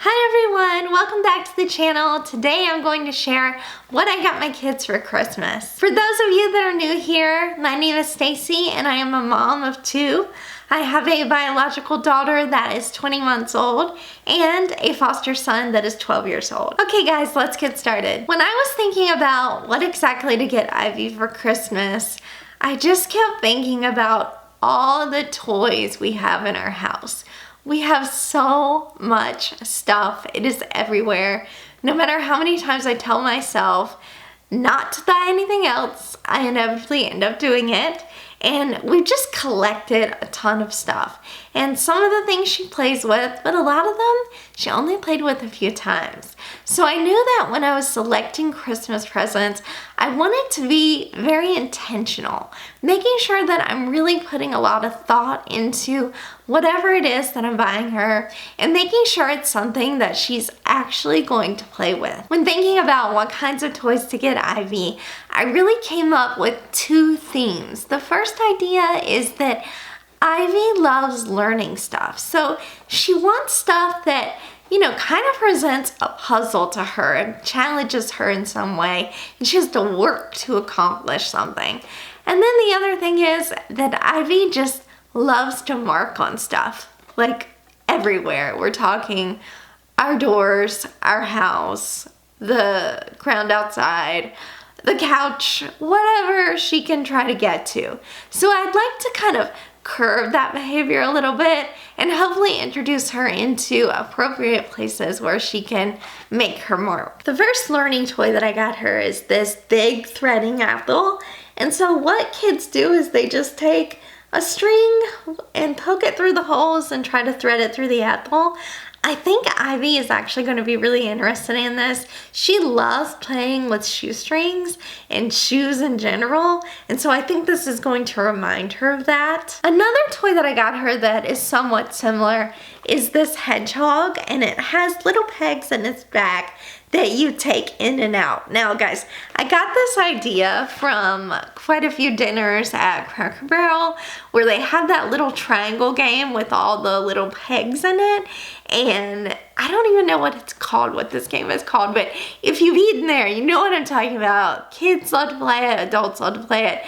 Hi everyone, welcome back to the channel. Today I'm going to share what I got my kids for Christmas. For those of you that are new here, my name is Stacy and I am a mom of two. I have a biological daughter that is 20 months old and a foster son that is 12 years old. Okay guys, let's get started. When I was thinking about what exactly to get Ivy for Christmas, I just kept thinking about all the toys we have in our house. We have so much stuff. It is everywhere. No matter how many times I tell myself not to buy anything else, I inevitably end up doing it. And we've just collected a ton of stuff. And some of the things she plays with, but a lot of them she only played with a few times. So I knew that when I was selecting Christmas presents, I wanted to be very intentional, making sure that I'm really putting a lot of thought into whatever it is that I'm buying her and making sure it's something that she's actually going to play with. When thinking about what kinds of toys to get Ivy, I really came up with two themes. The first idea is that Ivy loves learning stuff. So she wants stuff that, kind of presents a puzzle to her and challenges her in some way, and she has to work to accomplish something. And then the other thing is that Ivy just loves to mark on stuff, like everywhere. We're talking our doors, our house, the ground outside, the couch, whatever she can try to get to. So I'd like to kind of curb that behavior a little bit and hopefully introduce her into appropriate places where she can make her mark. The first learning toy that I got her is this big threading apple. And so what kids do is they just take a string and poke it through the holes and try to thread it through the apple. I think Ivy is actually going to be really interested in this. She loves playing with shoestrings and shoes in general, and so I think this is going to remind her of that. Another toy that I got her that is somewhat similar is this hedgehog, and it has little pegs in its back that you take in and out. Now guys, I got this idea from quite a few dinners at Cracker Barrel where they have that little triangle game with all the little pegs in it, and I don't even know what this game is called, but if you've eaten there, you know what I'm talking about. Kids love to play it, adults love to play it.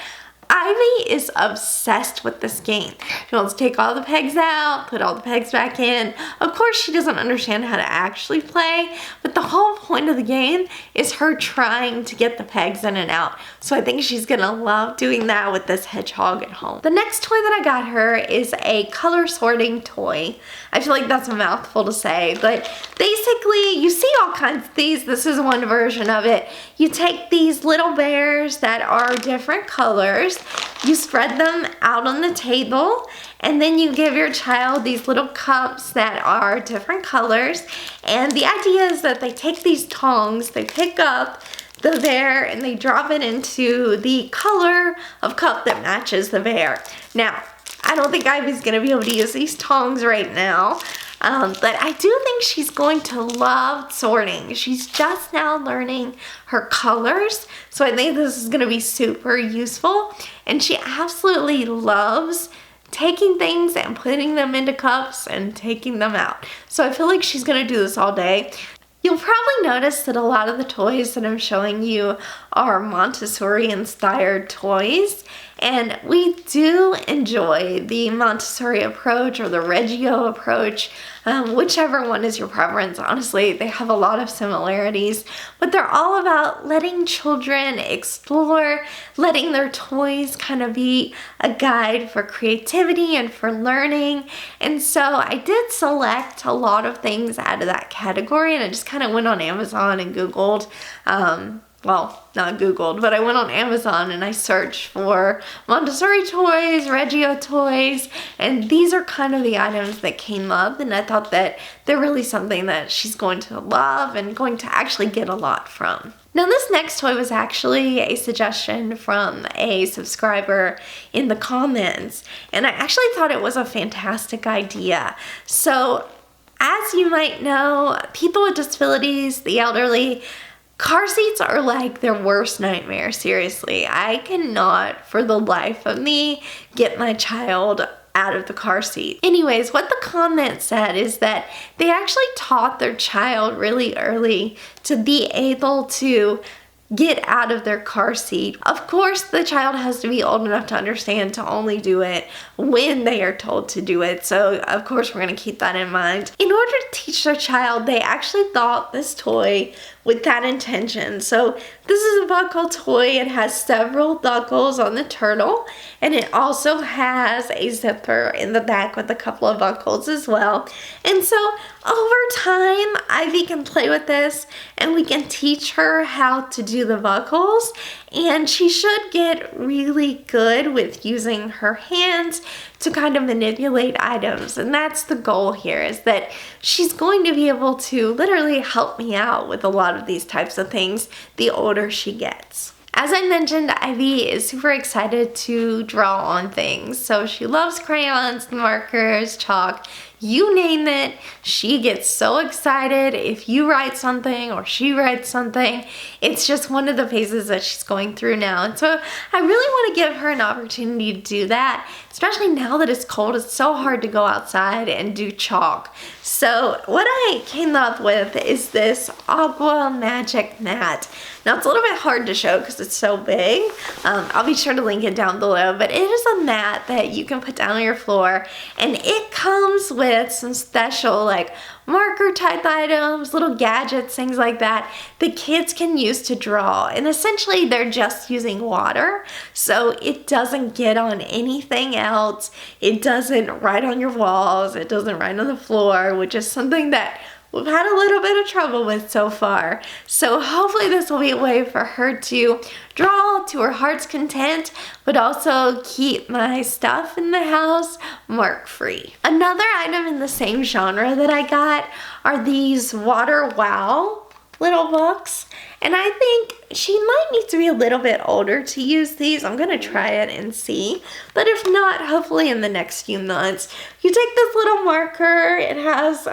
Ivy is obsessed with this game. She wants to take all the pegs out, put all the pegs back in. Of course, she doesn't understand how to actually play, but the whole point of the game is her trying to get the pegs in and out. So I think she's gonna love doing that with this hedgehog at home. The next toy that I got her is a color sorting toy. I feel like that's a mouthful to say, but basically you see all kinds of these. This is one version of it. You take these little bears that are different colors, you spread them out on the table, and then you give your child these little cups that are different colors. And the idea is that they take these tongs, they pick up the bear, and they drop it into the color of cup that matches the bear. Now, I don't think Ivy's gonna be able to use these tongs right now, but I do think she's going to love sorting. She's just now learning her colors, so I think this is gonna be super useful. And she absolutely loves taking things and putting them into cups and taking them out. So I feel like she's gonna do this all day. You'll probably notice that a lot of the toys that I'm showing you are Montessori inspired toys, and we do enjoy the Montessori approach or the Reggio approach, whichever one is your preference. Honestly, they have a lot of similarities, but they're all about letting children explore, letting their toys kind of be a guide for creativity and for learning. And so I did select a lot of things out of that category, and I just kind of went on Amazon and Googled, well, not Googled, but I went on Amazon and I searched for Montessori toys, Reggio toys, and these are kind of the items that came up, and I thought that they're really something that she's going to love and going to actually get a lot from. Now this next toy was actually a suggestion from a subscriber in the comments, and I actually thought it was a fantastic idea. So as you might know, people with disabilities, the elderly, car seats are like their worst nightmare, seriously. I cannot, for the life of me, get my child out of the car seat. Anyways, what the comment said is that they actually taught their child really early to be able to get out of their car seat. Of course, the child has to be old enough to understand to only do it when they are told to do it. So of course, we're going to keep that in mind. In order to teach their child, they actually thought this toy with that intention. So this is a buckle toy. It has several buckles on the turtle, and it also has a zipper in the back with a couple of buckles as well. And so over time, Ivy can play with this, and we can teach her how to do the buckles, and she should get really good with using her hands to kind of manipulate items. And that's the goal here, is that she's going to be able to literally help me out with a lot of these types of things the older she gets. As I mentioned, Ivy is super excited to draw on things. So she loves crayons, markers, chalk, you name it. She gets so excited if you write something or she writes something. It's just one of the phases that she's going through now. And so I really want to give her an opportunity to do that, especially now that it's cold. It's so hard to go outside and do chalk. So what I came up with is this Aqua Magic Mat. Now it's a little bit hard to show because it's so big. I'll be sure to link it down below, but it is a mat that you can put down on your floor, and it comes with some special like marker type items, little gadgets, things like that the kids can use to draw. And essentially they're just using water, so it doesn't get on anything else. It doesn't write on your walls. It doesn't write on the floor, which is something that we've had a little bit of trouble with so far. So hopefully this will be a way for her to draw to her heart's content, but also keep my stuff in the house mark-free. Another item in the same genre that I got are these Water Wow little books. And I think she might need to be a little bit older to use these. I'm going to try it and see. But if not, hopefully in the next few months. You take this little marker. It has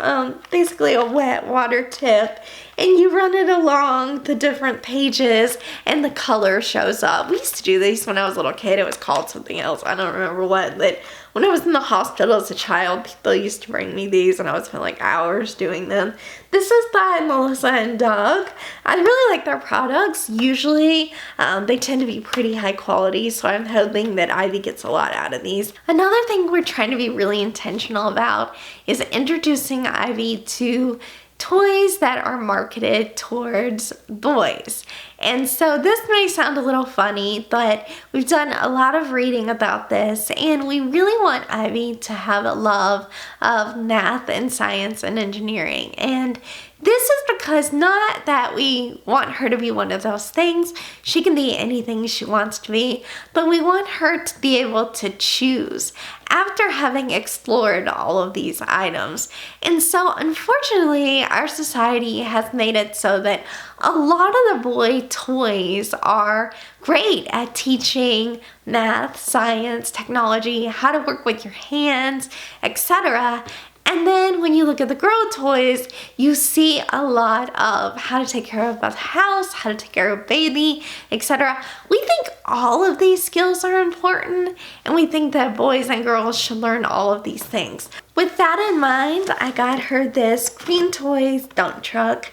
basically a wet water tip. And you run it along the different pages and the color shows up. We used to do these when I was a little kid. It was called something else. I don't remember what. But when I was in the hospital as a child, people used to bring me these and I would spend like hours doing them. This is by Melissa and Doug. I really like their products. Usually they tend to be pretty high quality, so I'm hoping that Ivy gets a lot out of these. Another thing we're trying to be really intentional about is introducing Ivy to toys that are marketed towards boys. And so this may sound a little funny, but we've done a lot of reading about this, and we really want Ivy to have a love of math and science and engineering. And this is because not that we want her to be one of those things. She can be anything she wants to be, but we want her to be able to choose after having explored all of these items. And so unfortunately, our society has made it so that a lot of the boy toys are great at teaching math, science, technology, how to work with your hands, etc. And then when you look at the girl toys, you see a lot of how to take care of the house, how to take care of baby, etc. We think all of these skills are important, and we think that boys and girls should learn all of these things. With that in mind, I got her this Green Toys dump truck.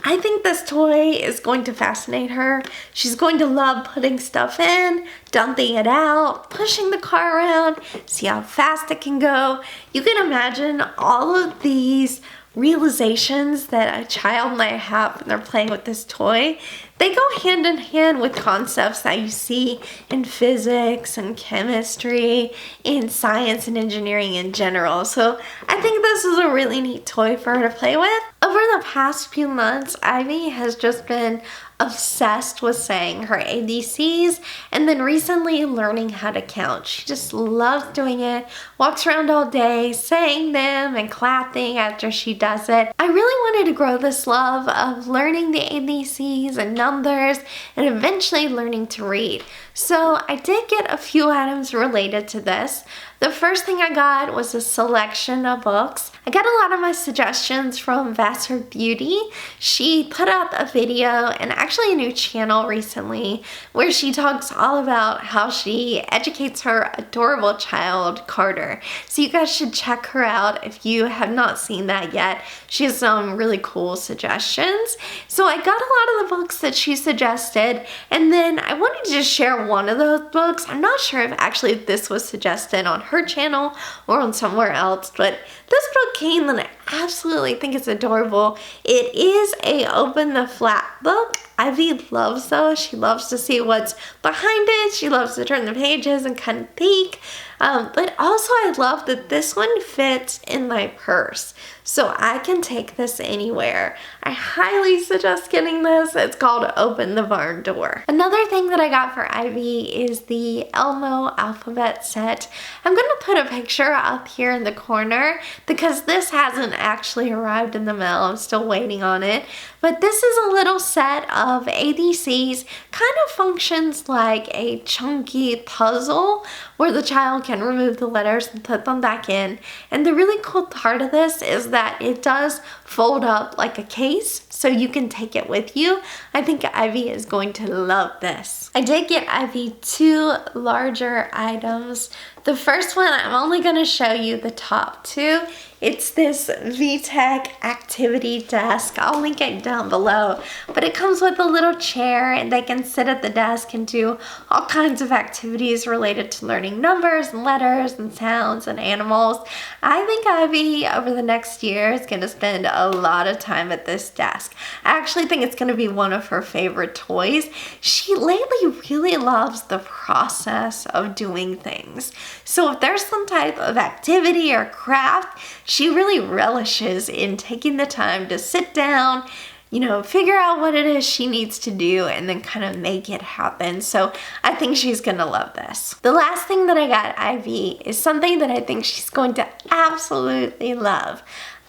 I think this toy is going to fascinate her. She's going to love putting stuff in, dumping it out, pushing the car around, see how fast it can go. You can imagine all of these realizations that a child might have when they're playing with this toy. They go hand in hand with concepts that you see in physics and chemistry, in science and engineering in general. So I think this is a really neat toy for her to play with. Over the past few months, Ivy has just been obsessed with saying her ABCs, and then recently learning how to count. She just loves doing it, walks around all day saying them and clapping after she does it. I really wanted to grow this love of learning the ABCs and numbers and eventually learning to read. So I did get a few items related to this. The first thing I got was a selection of books. I got a lot of my suggestions from Vassar Beauty. She put out a video and actually a new channel recently where she talks all about how she educates her adorable child, Carter. So you guys should check her out if you have not seen that yet. She has some really cool suggestions. So I got a lot of the books that she suggested, and then I wanted to just share one of those books. I'm not sure if actually this was suggested on her channel or on somewhere else, but this book came and I absolutely think it's adorable. It is a open the flap book. Ivy loves those. She loves to see what's behind it. She loves to turn the pages and kind of peek. But also I love that this one fits in my purse, so I can take this anywhere. I highly suggest getting this. It's called Open the Barn Door. Another thing that I got for Ivy is the Elmo Alphabet Set. I'm going to put a picture up here in the corner because this hasn't actually arrived in the mail. I'm still waiting on it. But this is a little set of ABCs, kind of functions like a chunky puzzle where the child can remove the letters and put them back in. And the really cool part of this is that it does fold up like a case, so you can take it with you. I think Ivy is going to love this. I did get Ivy 2 larger items. The first one, I'm only going to show you the top 2. It's this VTech activity desk. I'll link it down below. But it comes with a little chair and they can sit at the desk and do all kinds of activities related to learning numbers and letters and sounds and animals. I think Ivy over the next year is going to spend a lot of time at this desk. I actually think it's going to be one of her favorite toys. She lately really loves the process of doing things. So if there's some type of activity or craft, she really relishes in taking the time to sit down, you know, figure out what it is she needs to do and then kind of make it happen. So I think she's going to love this. The last thing that I got Ivy is something that I think she's going to absolutely love.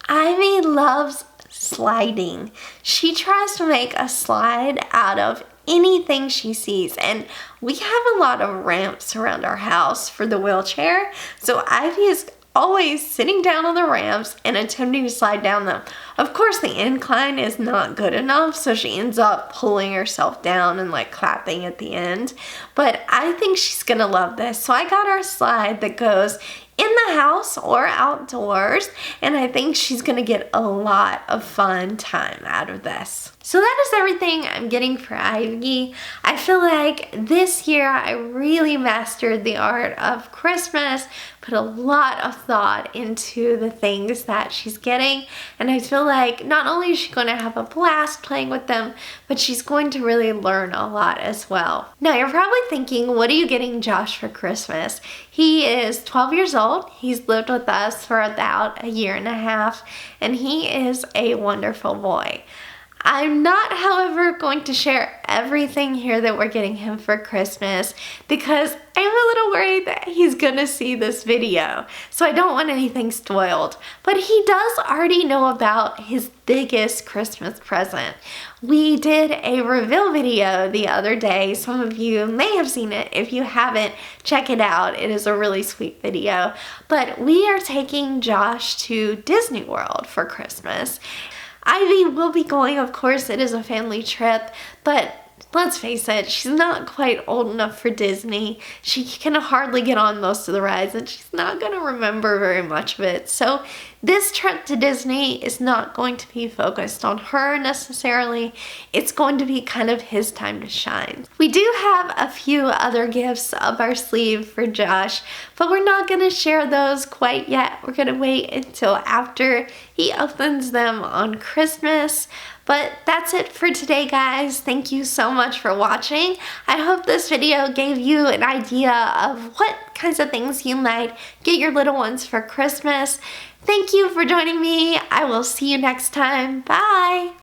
Ivy loves sliding. She tries to make a slide out of anything she sees, and we have a lot of ramps around our house for the wheelchair, so Ivy is always sitting down on the ramps and attempting to slide down them. Of course, the incline is not good enough, so she ends up pulling herself down and like clapping at the end. But I think she's gonna love this. So I got her a slide that goes in the house or outdoors, and I think she's gonna get a lot of fun time out of this. So that is everything I'm getting for Ivy. I feel like this year I really mastered the art of Christmas, put a lot of thought into the things that she's getting, and I feel like not only is she going to have a blast playing with them, but she's going to really learn a lot as well. Now you're probably thinking, what are you getting Josh for Christmas? He is 12 years old. He's lived with us for about a year and a half, and he is a wonderful boy. I'm not, however, going to share everything here that we're getting him for Christmas because I'm a little worried that he's gonna see this video, so I don't want anything spoiled. But he does already know about his biggest Christmas present. We did a reveal video the other day. Some of you may have seen it. If you haven't, check it out. It is a really sweet video. But we are taking Josh to Disney World for Christmas. Ivy will be going, of course. It is a family trip, but let's face it, she's not quite old enough for Disney. She can hardly get on most of the rides, and she's not going to remember very much of it. So this trip to Disney is not going to be focused on her necessarily. It's going to be kind of his time to shine. We do have a few other gifts up our sleeve for Josh, but we're not going to share those quite yet. We're going to wait until after he opens them on Christmas. But that's it for today, guys. Thank you so much for watching. I hope this video gave you an idea of what kinds of things you might get your little ones for Christmas. Thank you for joining me. I will see you next time. Bye.